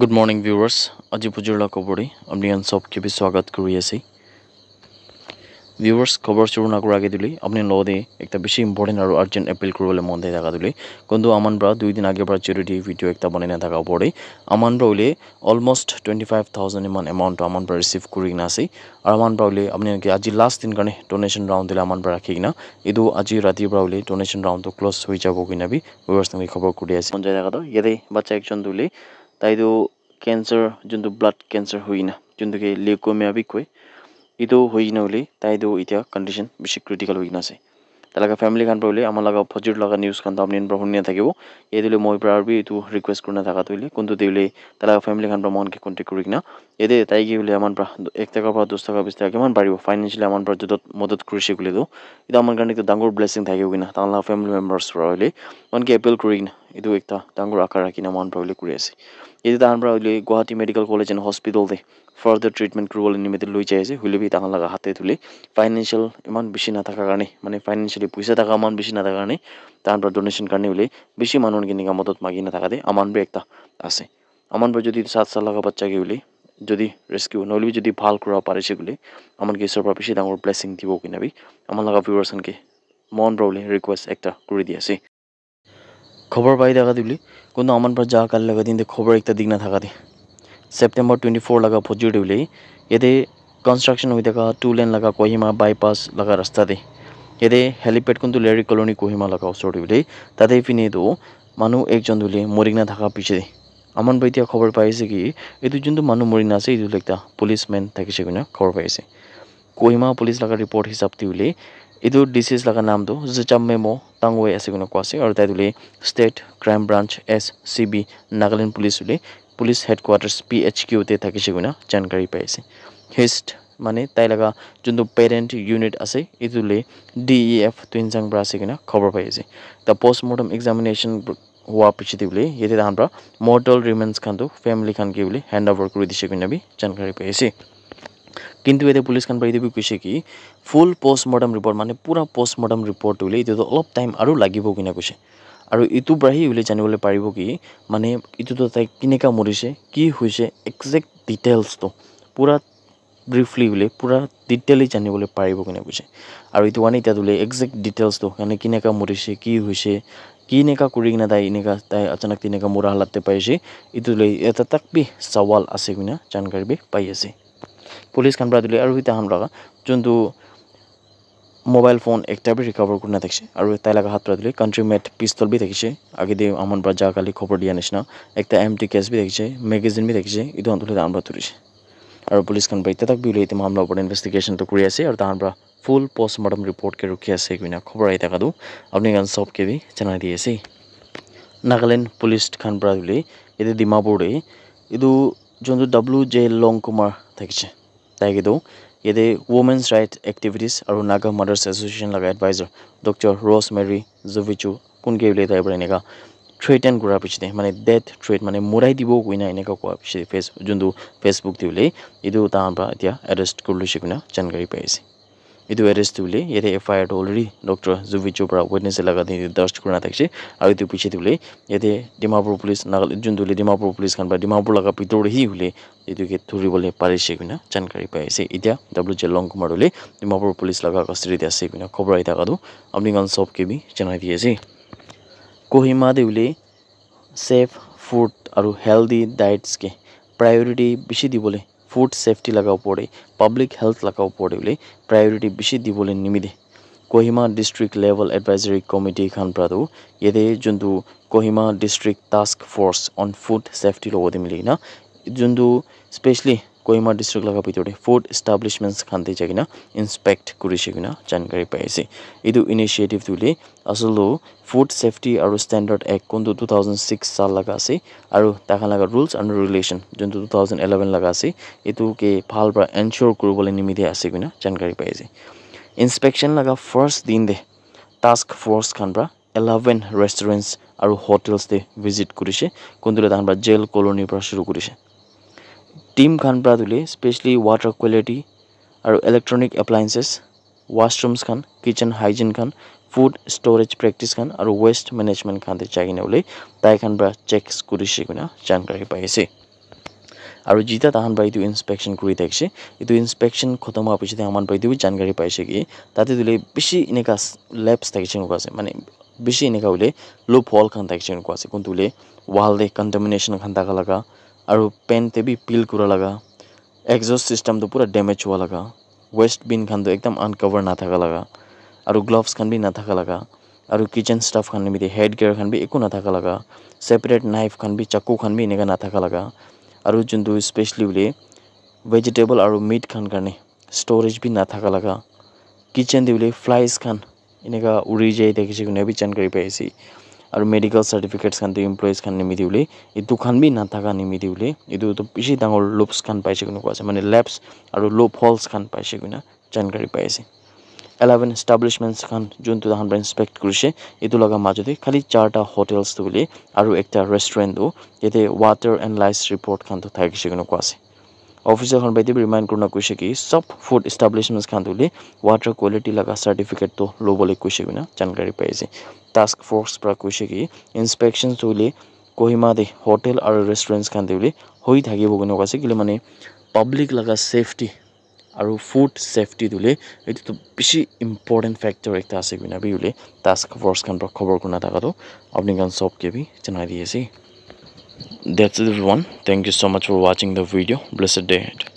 Good morning viewers. আজি পুজুৰলা কবৰি আমি আন সবকে भी स्वागत কৰি আছি। Viewers খবৰ শুরু না করার আগে দিলি আপনি লদে একটা বেশি ইম্পর্টেন্ট আর আর্জেন্ট অ্যাপিল করবলে মন দিয়ে থাকা দিলি কিন্তু আমার ব্রা 2 দিন আগে ব্রা চ্যারিটি ভিডিও একটা বানাই না থাকা পড়ে আমার ব্রা হইলে অলমোস্ট 25,000 ইমান অ্যামাউন্ট আমার ব্রা রিসিভ করি না আসি আর আমার ব্রা হইলে আপনি আজি লাস্ট দিন কারণে ডোনেশন রাউন্ড দিলে আমার ব্রা রাখি না ইদু আজি রাতি ব্রা হইলে ডোনেশন রাউন্ড তো ক্লোজ হয়ে যাব কিনা বি ভিউয়ার্স তুমি খবর করে আসি মন যায় থাকা তো ইয়াতে বাচ্চা একজন দিলে তাই তো ক্যান্সার যোনটো ব্লাড ক্যান্সার হই না যোনটোকে লিউকেমিয়া বি কয় ইটো হই না হলে তাই তো ইতিয়া কন্ডিশন বেশি ক্রিটিক্যাল হই না আছে তালাকা ফ্যামিলি খান পড়লে আমার লাগা ফজর লাগা নিউজ খান তো আপনি শুনিয়া থাকিব এই দিলে মই প্রার বি ইটো রিকোয়েস্ট করনা থাকা তইলে কিন্তু দিলে তালাকা ফ্যামিলি খান মনকে কন্টাক্ট করি না এদে তাই কি হলে আমার 1 টাকা বা 10 টাকা 20 টাকা কেমন পারিব ফাইনান্সিয়ালি আমার যত মদত করি সেগুলো তো এটা আমার কারণে তো ডাঙ্গর ব্লেসিং থাকিব কিনা তালা ফ্যামিলি মেম্বার্স হইলে মনকে অ্যাপিল করি না ಇದು একটা ডাঙ্গর আকার রাখি না মন প্রবলি করে আছে এই যে আমরা হইলে Guwahati medical college and hospital দে ফার্দার ট্রিটমেন্ট করবলে নিমিত্তে লই চাইছে হইলে বি তাঙ্গা লাগা হাতে তুলে ফাইনান্সিয়াল ইমান বেশি না থাকার কারণে মানে ফাইনান্সিয়ালি পয়সা টাকা মান বেশি না থাকার কারণে তারপর ডোনেশন কারণে হইলে বেশি মানুষ কিনে মদত মাগি না থাকাতে আমার বি একটা আছে আমার যদি 7 সাল লাগা বাচ্চাকে হইলে যদি রেস্কিউ নইলে যদি ভাল করা পারে সেগুলি আমার কি সরকার বেশি ডাঙ্গর ব্লেসিং দিব কিনাবি আমার লাগা ভিউয়ার্সনকে মন প্রবলি রিকোয়েস্ট একটা করে দিয়েছি খবর পাই দেখা দিবলি কিন্তু আমার পর যা কাল লাগা দিন খবর একটা দিক না থাকা দে সেপ্টেম্বর 24 लगा फौजी डिवले ये कंस्ट्रक्शन हुई देखा 2 लेन लगा कोहिमा बाईपास लगा रास्ता दे ये हेलीपैड कुंतु लेरी कॉलोनी कोहिमा लगा ओसर डिवले ताते फिने दो मानु एक जन दुले मरिना थाका पिछे दे आमन बैतिया खबर पाइसे कि एतु जंतु मानु मरिना আছে इदु लेकता पुलिसमैन থাকিছে কিনা খবর পাইছে कोहिमा पुलिस लगा रिपोर्ट हिसाब दिले इदु डिसीज लगा नाम दो जचामेमो तांगवे আছে কিনা কোয়াছে আর তাই দিলে state crime branch SCB Nagaland police হলে পুলিশ হেডকোয়ার্টার্স পিএইচকিউতে থাকিছে কিনা জানকারি পাইছে হিস্ট মানে তাই লাগা যোনটো পেরেন্ট ইউনিট আছে ইদুলে ডিইএফ টুইনজাং ব্রা আছে কিনা খবর পাইছে দা পোস্টমর্টম এক্সামিনেশন হওয়া পিছে দিলে এতে আমরা মর্টাল রিমেন্স খানতো ফ্যামিলি খান কি বলে হ্যান্ড ওভার করে দিছে কিনা বি জানকারি পাইছে কিন্তু এতে পুলিশ খান পাই দিবি কইছে কি ফুল পোস্টমর্টম রিপোর্ট মানে পুরা পোস্টমর্টম রিপোর্ট হইলে ইটো অলপ টাইম আৰু লাগিব কিনা কৈছে আৰু ইটো ব্ৰাহি হইলে জানিবলৈ পাৰিব কি মানে ইটো তো তাই কিনেকা মৰিছে কি হৈছে এক্সাক্ট ডিটেইলছ তো পুৰা ব্ৰিফলি হইলে পুৰা ডিটেইলি জানিবলৈ পাৰিব কিনা কৈছে আৰু ইটো আনি তা দুলে এক্সাক্ট ডিটেইলছ তো মানে কিনেকা মৰিছে কি হৈছে কিনেকা কৰি কিনা তাই ইনেকা তাই अचानक তিনেকা মৰা হালাতে পাইছে ইটো লৈ এটা তাক বি সৱাল আছে কিনা জানকাৰী বি পাই আছে पुलिस खान दिले और हिता हम लगा जो मोबाइल फोन एक भी रिकवर करना देखिए और ताई लगा हाथ दिले कंट्री मेड पिस्तल भी देखिए आगे दे आमन जा काली खबर दिया निचिना एक एमटी केस भी देखिए मैगजिन भी देखिए इतो अंतले आम तुरिसे और पुलिस खान तक भी उलिए मामला ऊपर इन्वेस्टिगेशन तो करी आसे और तार फुल पोस्टमर्टम रिपोर्ट के रुकी आसे किना खबर आई थका अपनी गान सब के भी जना दी आसे नागालैंड पुलिस खान दिले ये डिमापुर इदु जो WJ लॉन्ग कुमार থাকিছে তাইকে দো এতে ওমেন্স রাইট অ্যাক্টিভিটিস আর নাগা মাদার্স অ্যাসোসিয়েশন লাগা অ্যাডভাইজার ডক্টর রোজমেরি জোভিচু কোনকে বলে তাই বলে এনেকা থ্রেটেন করা পিছতে মানে ডেথ থ্রেট মানে মৰাই দিব কইনা এনেকা কোৱা পিছে ফেসবুক দিলে ইদু তাহাঁবা এতিয়া অ্যাৰেস্ট কৰিছে কিনা জানকাৰী পাইছে इदु अरेस्ट दिले ये एफआईआर अलरेडी डॉक्टर जुविचो पर विटनेस लगा दर्ज करना थाकছে और इदु पीछे दिले ये डिमापुर पुलिस नागाल जुन दिले डिमापुर पुलिस खान डिमापुर लगा पितोर ही हुले इदु के थुरिबले पारिसे किना जानकारी पाइसे इতিয়া WJ लॉन्ग कुमार हुले डिमापुर पुलिस लगा कस्टडी আছে किना खबर आई थाका दो अपनी गन सब के भी जनाई दिएছে कोहिमा दिले सेफ फूड और हेल्दी डाइट्स के प्रायोरिटी बेसी दिबले फूड सेफ्टी लगा पड़े पब्लिक हेल्थ लगा पड़े बोले प्रायोरिटी बेसी दिबले निमिदे Kohima district level advisory committee खान प्रादो ये जो Kohima district task force on food safety लगते मिलेना जो स्पेशली कोहिमा डिस्ट्रिक्ट लगा भितरे फूड एस्टाब्लिशमेंट्स खानते जाकिना इन्सपेक्ट करिছে किना जानकारी पाइছে इदु इनिशिएटिभ तुले असलो फूड सेफ्टी और स्टैंडर्ड एक्ट कोनतो 2006 साल लगा আছে और ताका लगा रूल्स एंड रेगुलेशन जो 2011 लगा আছে इतु के ভাল পৰা एन्श्योर কৰিবলৈ निमिते আছে किना जानकारी पाइছে इंस्पेक्शन लगा फर्स्ट दिन दे टास्क फोर्स खान 11 रेस्टोरेंट्स और होटल्स दे विजिट करिছে कोनतो तानबा जेल कॉलोनी पर शुरू करिছে टीम खान दिले स्पेशली वाटर क्वालिटी और इलेक्ट्रॉनिक एप्लायंसेस वाशरूम्स खान किचन हाइजीन खान ফুড স্টোরেজ প্ৰেক্টিছ খান আৰু ওয়েষ্ট মেনেজমেন্ট খান চাই কিনে বোলে তাই খান পৰা চেকস কৰিছে কিনা জানকাৰী পাইছে আৰু জিতা তাহান পৰা এইটো ইনস্পেকশন কৰি থাকিছে এইটো ইনস্পেকশন খতম হোৱাৰ পিছতে আমান পৰা এইটো জানকাৰী পাইছে কি তাতে দিলে বেছি এনেকা লেবস থাকিছে এনেকুৱা আছে মানে বেছি এনেকা বোলে লুপ হল খান থাকিছে এনেকুৱা আছে কোনটো বোলে ৱাল দে কন্টামিনেশ্যন খান থাকা লগা আৰু পেনতে বি পিল কৰা লগা এক্সস্ট সিস্টেমটো পুৰা ড্যামেজ হোৱা লগা ওয়েষ্ট বিন খানটো একদম আনকভাৰ না থাকা লগা আৰু গ্লোভস খান বি না থাকা লগা আৰু কিচেন স্টাফ খান বি হেড গিয়াৰ খান বি একো না থাকা লগা সেপাৰেট নাইফ খান বি চাকু খান বি এনেকা না থাকা লগা আৰু যোনটো স্পেশালি বোলে ভেজিটেবল আৰু মিট খান কাৰণে স্টোৰেজ বি না থাকা লগা কিচেন দি বোলে ফ্লাইজ খান এনেকা উৰি যায় দেখিছে কোনে বি জানকাৰী পাইছে আৰু মেডিকেল সাৰ্টিফিকেটস খান এমপ্লয়িজ খান নিমিদি বোলে এইটো খান বি না থাকা নিমিদি বোলে এইটো তো বেছি ডাঙৰ লুপস খান পাইছে কোনে কোৱা আছে মানে লেবস আৰু লুপ হলস খান পাইছে কোনে জানকাৰী পাইছে 11 এস্টাব্লিশমেন্টস খান যোনটো তাহান ইনস্পেক্ট কৰিছে এইটো লগা মাজতে খালি 4টা হোটেলস তো বোলে আৰু একটা ৰেষ্টুৰেন্ট ও ইয়াতে ওয়াটাৰ এণ্ড লাইস ৰিপৰ্ট খান তো থাকিছে কোনে কোৱা আছে অফিসাৰ খান বাইতে ৰিমাইন্ড কৰনা কৈছে কি সব ফুড এস্টাব্লিশমেন্টস খান তুলে ওয়াটাৰ কোৱালিটি লগা সাৰ্টিফিকেট তো লবলৈ কৈছে কোনে জানকাৰী পাইছে টাস্ক ফোৰ্স পৰা কৈছে কি ইনস্পেকশন তুলে কোহিমা দে হোটেল আৰু ৰেষ্টুৰেন্টস খান তুলে হৈ থাকিব কোনে কৈছে কি মানে পাব্লিক লগা সেফটি আৰু ফুড সেফটি তুলে এটো বেছি ইম্পৰ্টেন্ট ফ্যাক্টৰ একটা আছে কোনে বিলে টাস্ক ফোৰ্স খান পৰা খবৰ কোনা থাকাটো আপনি গান সব কে বি জনাই দিয়েছে That's it everyone. Thank you so much for watching the video. Blessed day ahead.